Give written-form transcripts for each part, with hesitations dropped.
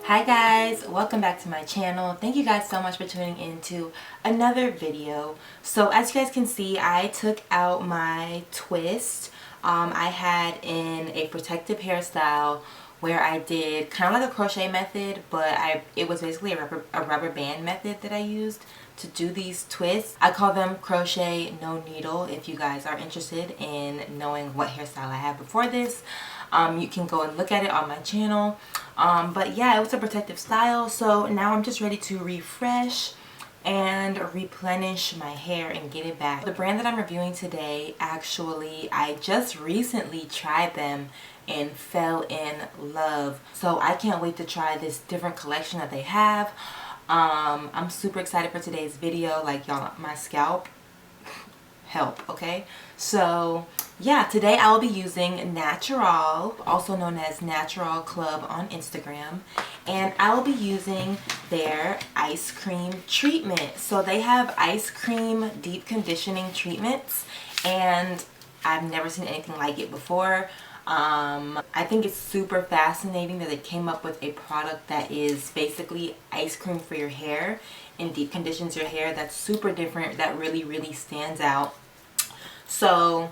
Hi guys, welcome back to my channel. Thank you guys so much for tuning in to another video. So as you guys can see, I took out my twist. I had in a protective hairstyle where I did kind of like a crochet method, but it was basically a rubber band method that I used to do these twists. I call them crochet no needle. If you guys are interested in knowing what hairstyle I had before this, you can go and look at it on my channel. But yeah, it was a protective style, so now I'm just ready to refresh and replenish my hair and get it back. The brand that I'm reviewing today, actually, I just recently tried them and fell in love. So I can't wait to try this different collection that they have. I'm super excited for today's video. Like, y'all, my scalp help, okay? So yeah, today I will be using Naturall, also known as Naturall Club on Instagram, and I will be using their ice cream treatment. So they have ice cream deep conditioning treatments, and I've never seen anything like it before. I think it's super fascinating that they came up with a product that is basically ice cream for your hair and deep conditions your hair. That's super different. That really stands out. So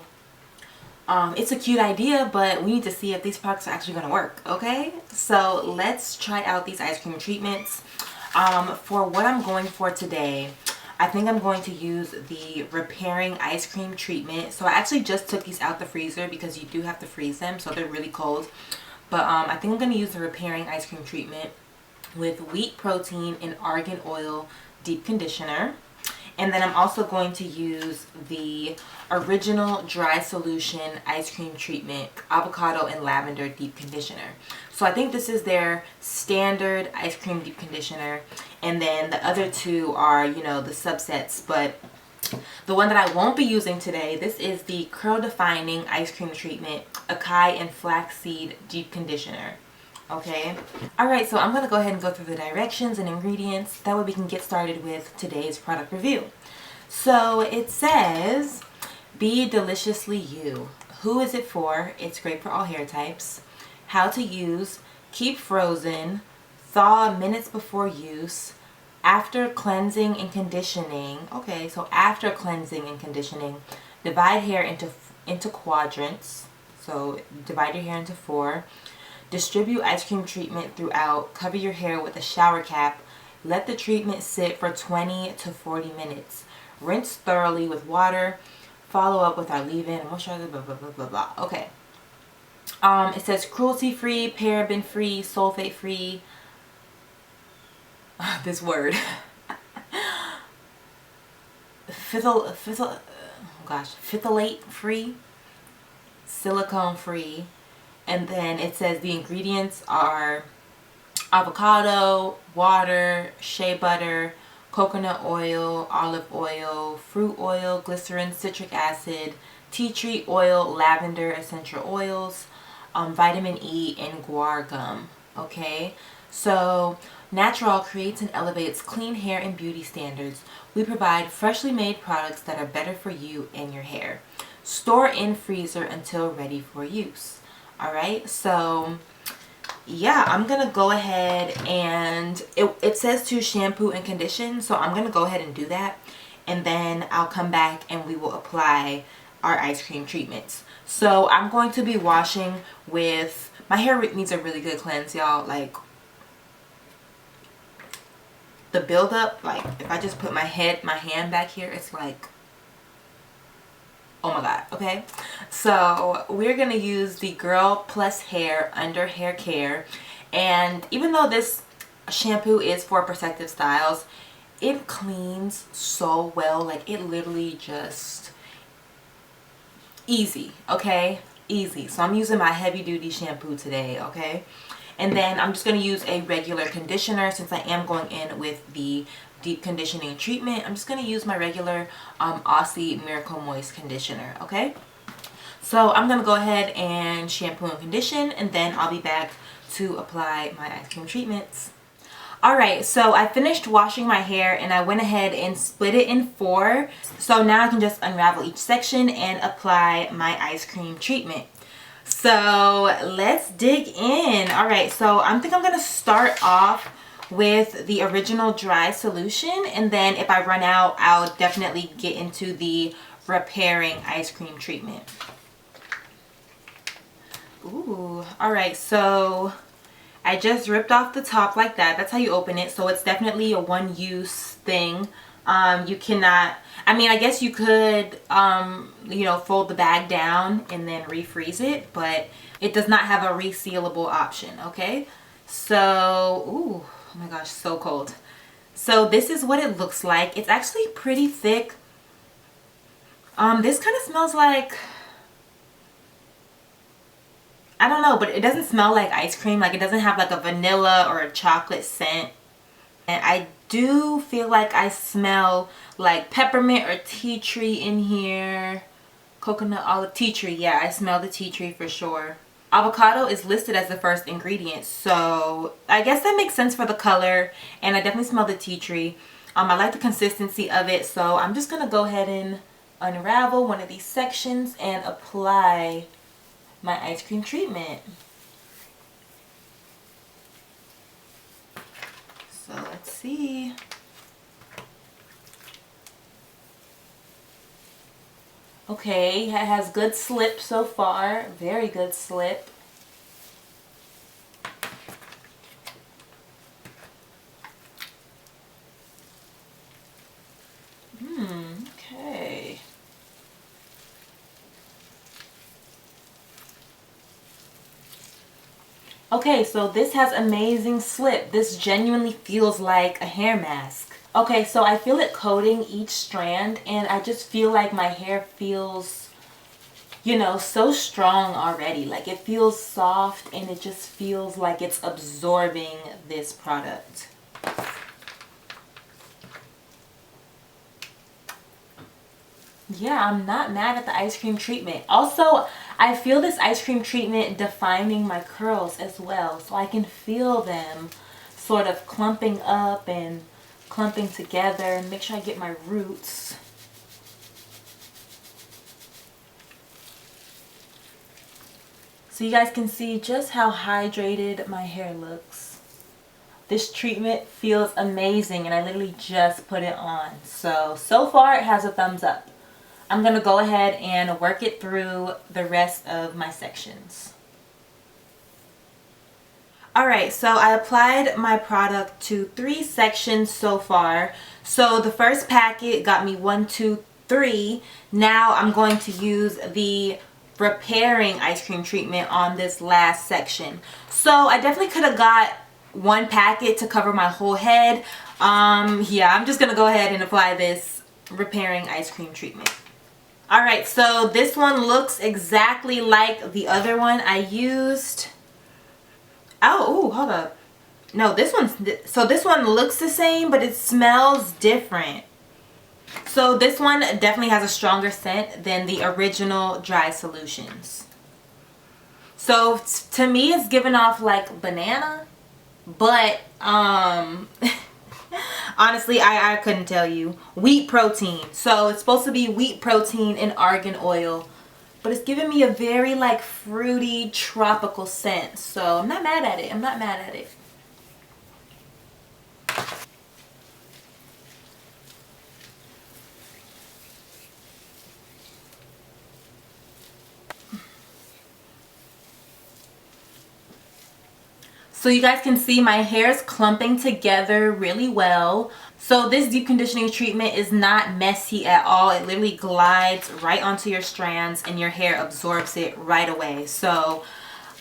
it's a cute idea, but we need to see if these products are actually going to work, okay? So let's try out these ice cream treatments. For what I'm going for today, I think I'm going to use the repairing ice cream treatment. So I actually just took these out the freezer because you do have to freeze them, so they're really cold. But I think I'm going to use the repairing ice cream treatment with wheat protein and argan oil deep conditioner. And then I'm also going to use the original dry solution ice cream treatment, avocado and lavender deep conditioner. So I think this is their standard ice cream deep conditioner. And then the other two are, you know, the subsets. But the one that I won't be using today, this is the curl defining ice cream treatment, acai and flaxseed deep conditioner. Okay, alright, so I'm going to go ahead and go through the directions and ingredients. That way we can get started with today's product review. So it says, be deliciously you. Who is it for? It's great for all hair types. How to use, keep frozen, thaw minutes before use, after cleansing and conditioning. Okay, so after cleansing and conditioning, divide hair into quadrants. So divide your hair into 4. Distribute ice cream treatment throughout. Cover your hair with a shower cap. Let the treatment sit for 20 to 40 minutes. Rinse thoroughly with water. Follow up with our leave-in and moisturizer, blah, blah, blah, blah, blah. Okay. It says cruelty-free, paraben-free, sulfate-free. This word. Phthalate-free, silicone-free. And then it says the ingredients are avocado, water, shea butter, coconut oil, olive oil, fruit oil, glycerin, citric acid, tea tree oil, lavender essential oils, vitamin E, and guar gum. Okay, so Naturall creates and elevates clean hair and beauty standards. We provide freshly made products that are better for you and your hair. Store in freezer until ready for use. Alright, so yeah, I'm going to go ahead and it says to shampoo and condition, so I'm going to go ahead and do that. And then I'll come back and we will apply our ice cream treatments. So I'm going to be washing with, my hair needs a really good cleanse, y'all. Like, the buildup, like if I just put my hand back here, it's like, oh my god. Okay, so we're gonna use the Girl Plus Hair Under Hair Care, and even though this shampoo is for protective styles, it cleans so well. Like, it literally just easy. Okay, easy. So I'm using my heavy duty shampoo today. Okay, and then I'm just gonna use a regular conditioner since I am going in with the deep conditioning treatment. I'm just going to use my regular Aussie Miracle Moist conditioner, okay? So I'm going to go ahead and shampoo and condition, and then I'll be back to apply my ice cream treatments. Alright, so I finished washing my hair and I went ahead and split it in 4. So now I can just unravel each section and apply my ice cream treatment. So let's dig in. All right, so I think I'm gonna start off with the original dry solution, and then if I run out, I'll definitely get into the repairing ice cream treatment. Ooh, all right, so I just ripped off the top like that. That's how you open it. So it's definitely a one-use thing. You cannot, I mean, I guess you could, you know, fold the bag down and then refreeze it, but it does not have a resealable option, okay? So, ooh, oh my gosh, so cold. So this is what it looks like. It's actually pretty thick. This kind of smells like, I don't know, but it doesn't smell like ice cream. Like, it doesn't have like a vanilla or a chocolate scent. And I do feel like I smell like peppermint or tea tree in here. Coconut, olive, tea tree. Yeah, I smell the tea tree for sure. Avocado is listed as the first ingredient, so I guess that makes sense for the color. And I definitely smell the tea tree. I like the consistency of it, so I'm just gonna go ahead and unravel one of these sections and apply my ice cream treatment. So let's see. Okay, it has good slip so far. Very good slip. Okay. Okay, so this has amazing slip. This genuinely feels like a hair mask. Okay, so I feel it coating each strand, and I just feel like my hair feels, you know, so strong already. Like, it feels soft, and it just feels like it's absorbing this product. Yeah, I'm not mad at the ice cream treatment. Also, I feel this ice cream treatment defining my curls as well. So I can feel them sort of clumping up and clumping together, and make sure I get my roots. So you guys can see just how hydrated my hair looks. This treatment feels amazing, and I literally just put it on. So far it has a thumbs up. I'm going to go ahead and work it through the rest of my sections. Alright, so I applied my product to 3 sections so far. So the first packet got me 1, 2, 3. Now I'm going to use the repairing ice cream treatment on this last section. So I definitely could have got 1 packet to cover my whole head. Yeah, I'm just going to go ahead and apply this repairing ice cream treatment. Alright, so this one looks exactly like the other one I used. Oh, ooh, hold up. No, this one looks the same, but it smells different. So this one definitely has a stronger scent than the original dry solutions. So to me, it's giving off like banana, but honestly, I couldn't tell you. Wheat protein. So it's supposed to be wheat protein and argan oil. But it's giving me a very like fruity, tropical scent. So I'm not mad at it. I'm not mad at it. So you guys can see my hair is clumping together really well. So this deep conditioning treatment is not messy at all. It literally glides right onto your strands and your hair absorbs it right away. So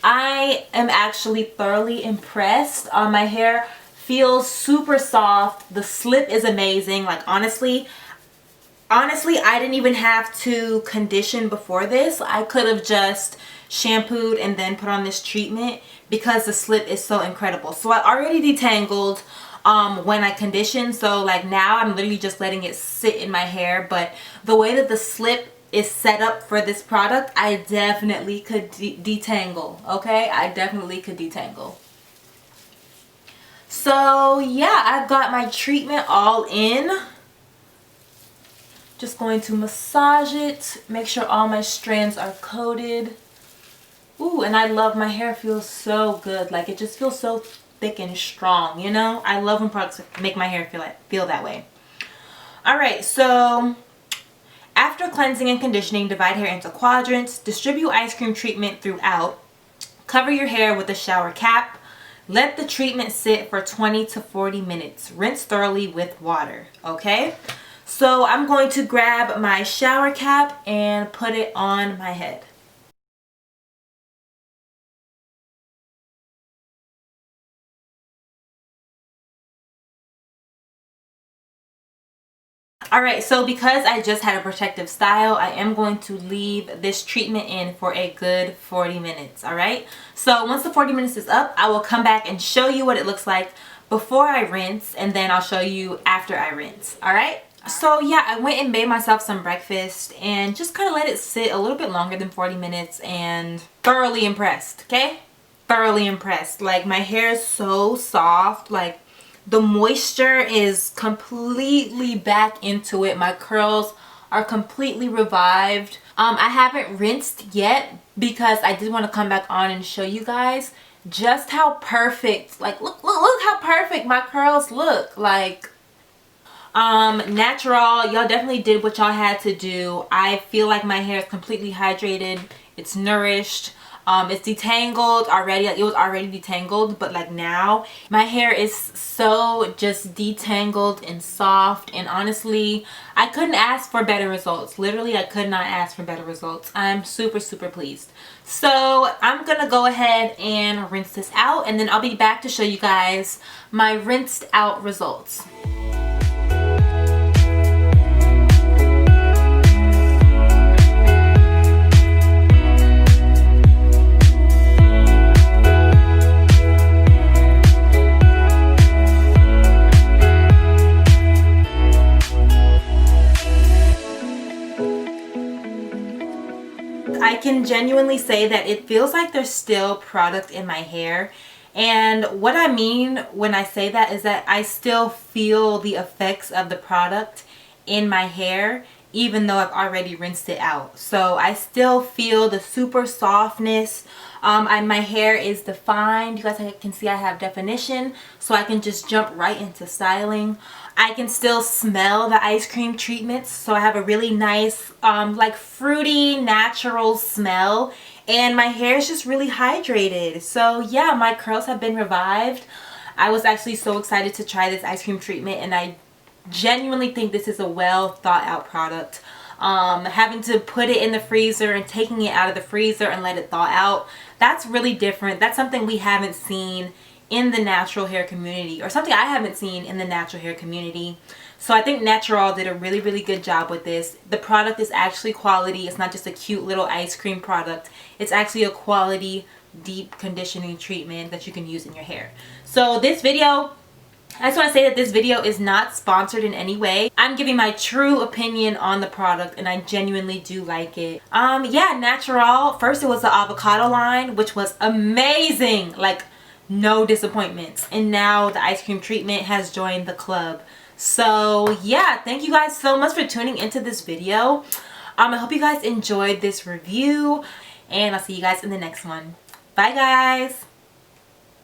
I am actually thoroughly impressed. My hair feels super soft. The slip is amazing. Like honestly, I didn't even have to condition before this. I could have just shampooed and then put on this treatment because the slip is so incredible. So I already detangled when I conditioned. So like now I'm literally just letting it sit in my hair. But the way that the slip is set up for this product, I definitely could detangle. Okay, I definitely could detangle. So yeah, I've got my treatment all in. Just going to massage it, make sure all my strands are coated. Ooh, and I love, my hair feels so good. Like, it just feels so thick and strong, you know? I love when products make my hair feel that way. Alright, so after cleansing and conditioning, divide hair into quadrants. Distribute ice cream treatment throughout. Cover your hair with a shower cap. Let the treatment sit for 20 to 40 minutes. Rinse thoroughly with water, okay? So I'm going to grab my shower cap and put it on my head. Alright, so because I just had a protective style, I am going to leave this treatment in for a good 40 minutes, alright? So once the 40 minutes is up, I will come back and show you what it looks like before I rinse, and then I'll show you after I rinse, alright? So yeah, I went and made myself some breakfast and just kind of let it sit a little bit longer than 40 minutes and thoroughly impressed, okay? Thoroughly impressed. Like, my hair is so soft, like the moisture is completely back into it. My curls are completely revived. I haven't rinsed yet because I did want to come back on and show you guys just how perfect, like look how perfect my curls look. Like, Naturall, y'all definitely did what y'all had to do. I feel like my hair is completely hydrated. It's nourished. It's detangled already. Like, it was already detangled, but like now my hair is so just detangled and soft, and honestly I couldn't ask for better results. Literally, I could not ask for better results. I'm super pleased. So I'm gonna go ahead and rinse this out, and then I'll be back to show you guys my rinsed out results. I can genuinely say that it feels like there's still product in my hair, and what I mean when I say that is that I still feel the effects of the product in my hair even though I've already rinsed it out. So I still feel the super softness. My hair is defined. You guys can see I have definition, so I can just jump right into styling. I can still smell the ice cream treatments, so I have a really nice like fruity natural smell, and my hair is just really hydrated. So yeah, my curls have been revived. I was actually so excited to try this ice cream treatment, and I genuinely think this is a well thought out product. Having to put it in the freezer and taking it out of the freezer and let it thaw out, that's really different. That's something we haven't seen in the natural hair community, or something I haven't seen in the natural hair community. So I think Naturall did a really good job with this. The product is actually quality. It's not just a cute little ice cream product. It's actually a quality deep conditioning treatment that you can use in your hair. So this video, I just want to say that this video is not sponsored in any way. I'm giving my true opinion on the product, and I genuinely do like it. Yeah, Naturall, first it was the avocado line, which was amazing. Like, no disappointments. And now the ice cream treatment has joined the club. So yeah, thank you guys so much for tuning into this video. I hope you guys enjoyed this review, and I'll see you guys in the next one. Bye guys.